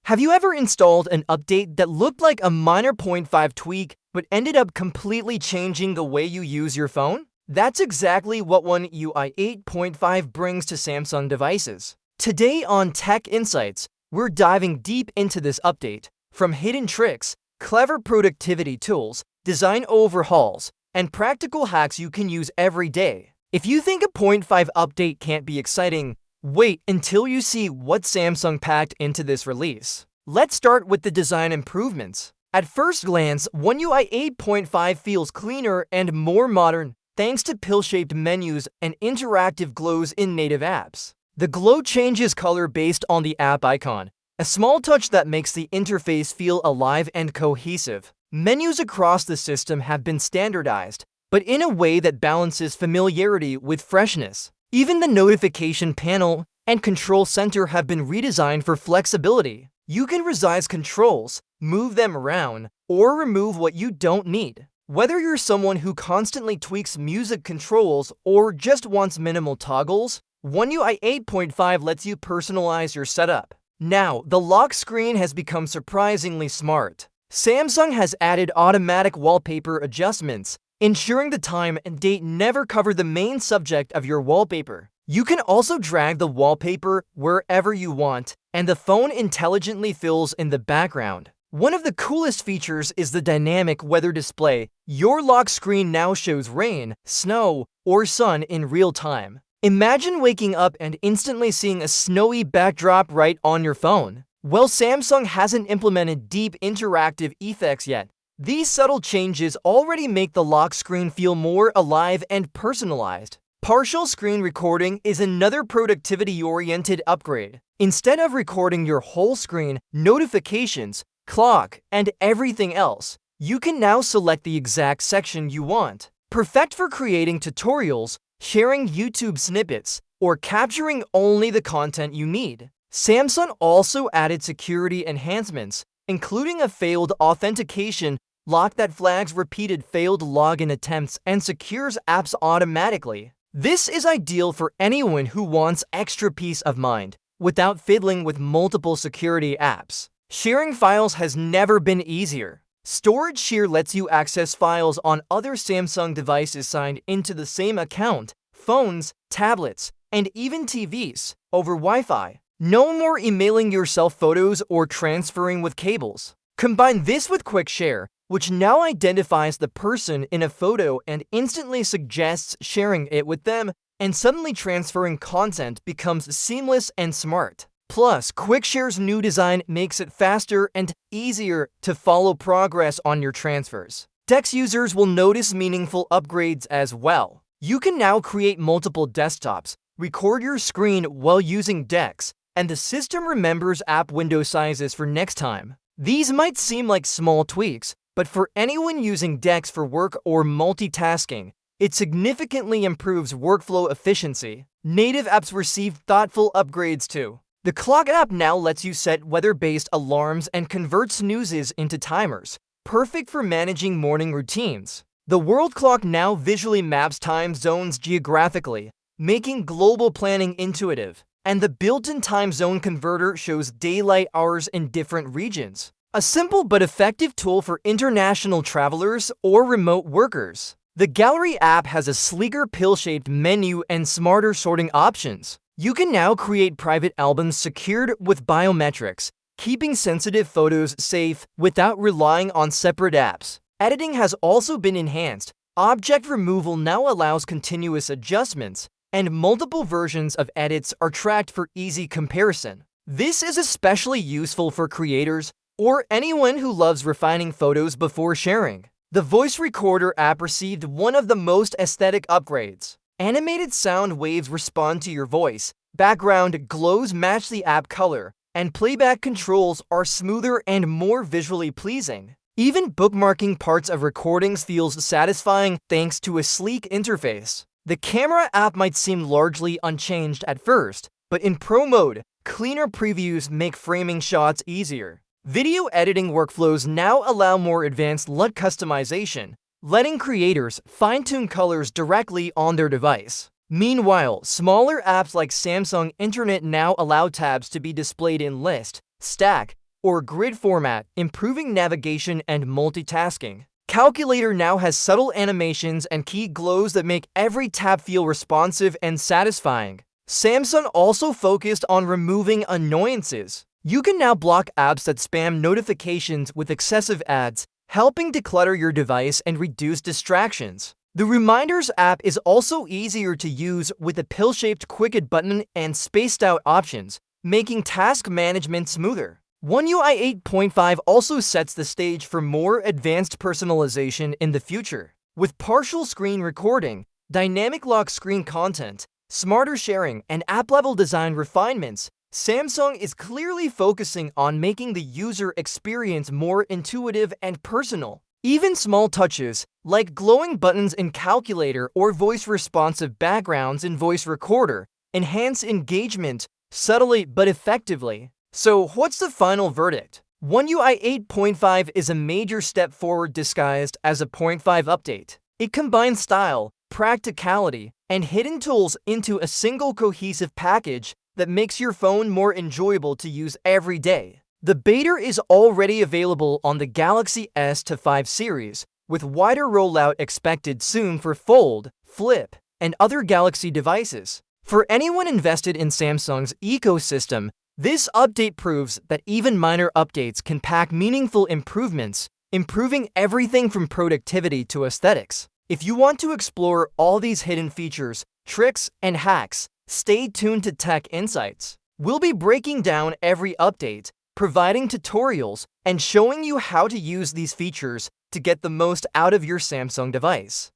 Have you ever installed an update that looked like a minor 0.5 tweak but ended up completely changing the way you use your phone? That's exactly what One UI 8.5 brings to Samsung devices. Today on Tech Insights, we're diving deep into this update, from hidden tricks, clever productivity tools, design overhauls, and practical hacks you can use every day. If you think a 0.5 update can't be exciting, wait until you see what Samsung packed into this release. Let's start with the design improvements. At first glance, One UI 8.5 feels cleaner and more modern, thanks to pill-shaped menus and interactive glows in native apps. The glow changes color based on the app icon, a small touch that makes the interface feel alive and cohesive. Menus across the system have been standardized, but in a way that balances familiarity with freshness. Even the notification panel and control center have been redesigned for flexibility. You can resize controls, move them around, or remove what you don't need. Whether you're someone who constantly tweaks music controls or just wants minimal toggles, One UI 8.5 lets you personalize your setup. Now, the lock screen has become surprisingly smart. Samsung has added automatic wallpaper adjustments, ensuring the time and date never cover the main subject of your wallpaper. You can also drag the wallpaper wherever you want, and the phone intelligently fills in the background. One of the coolest features is the dynamic weather display. Your lock screen now shows rain, snow, or sun in real time. Imagine waking up and instantly seeing a snowy backdrop right on your phone. Well, Samsung hasn't implemented deep interactive effects yet. These subtle changes already make the lock screen feel more alive and personalized. Partial screen recording is another productivity-oriented upgrade. Instead of recording your whole screen, notifications, clock, and everything else, you can now select the exact section you want. Perfect for creating tutorials, sharing YouTube snippets, or capturing only the content you need. Samsung also added security enhancements, including a failed authentication lock that flags repeated failed login attempts and secures apps automatically. This is ideal for anyone who wants extra peace of mind without fiddling with multiple security apps. Sharing files has never been easier. Storage Share lets you access files on other Samsung devices signed into the same account, phones, tablets, and even TVs, over Wi-Fi. No more emailing yourself photos or transferring with cables. Combine this with Quick Share, which now identifies the person in a photo and instantly suggests sharing it with them, and suddenly transferring content becomes seamless and smart. Plus, Quick Share's new design makes it faster and easier to follow progress on your transfers. Dex users will notice meaningful upgrades as well. You can now create multiple desktops, record your screen while using Dex, and the system remembers app window sizes for next time. These might seem like small tweaks, but for anyone using Dex for work or multitasking, it significantly improves workflow efficiency. Native apps receive thoughtful upgrades too. The clock app now lets you set weather-based alarms and convert snoozes into timers, perfect for managing morning routines. The world clock now visually maps time zones geographically, making global planning intuitive. And the built-in time zone converter shows daylight hours in different regions. A simple but effective tool for international travelers or remote workers. The Gallery app has a sleeker pill-shaped menu and smarter sorting options. You can now create private albums secured with biometrics, keeping sensitive photos safe without relying on separate apps. Editing has also been enhanced. Object removal now allows continuous adjustments, and multiple versions of edits are tracked for easy comparison. This is especially useful for creators or anyone who loves refining photos before sharing. The Voice Recorder app received one of the most aesthetic upgrades. Animated sound waves respond to your voice, background glows match the app color, and playback controls are smoother and more visually pleasing. Even bookmarking parts of recordings feels satisfying thanks to a sleek interface. The Camera app might seem largely unchanged at first, but in Pro mode, cleaner previews make framing shots easier. Video editing workflows now allow more advanced LUT customization, letting creators fine-tune colors directly on their device. Meanwhile, smaller apps like Samsung Internet now allow tabs to be displayed in list, stack, or grid format, improving navigation and multitasking. Calculator now has subtle animations and key glows that make every tap feel responsive and satisfying. Samsung also focused on removing annoyances. You can now block apps that spam notifications with excessive ads, helping declutter your device and reduce distractions. The Reminders app is also easier to use with a pill-shaped quick button and spaced-out options, making task management smoother. One UI 8.5 also sets the stage for more advanced personalization in the future. With partial screen recording, dynamic lock screen content, smarter sharing, and app-level design refinements, Samsung is clearly focusing on making the user experience more intuitive and personal. Even small touches, like glowing buttons in Calculator or voice-responsive backgrounds in Voice Recorder, enhance engagement subtly but effectively. So, what's the final verdict? One UI 8.5 is a major step forward disguised as a 0.5 update. It combines style, practicality, and hidden tools into a single cohesive package that makes your phone more enjoyable to use every day. The beta is already available on the Galaxy S5 series, with wider rollout expected soon for Fold, Flip, and other Galaxy devices. For anyone invested in Samsung's ecosystem, this update proves that even minor updates can pack meaningful improvements, improving everything from productivity to aesthetics. If you want to explore all these hidden features, tricks, and hacks, stay tuned to Tech Insights. We'll be breaking down every update, providing tutorials, and showing you how to use these features to get the most out of your Samsung device.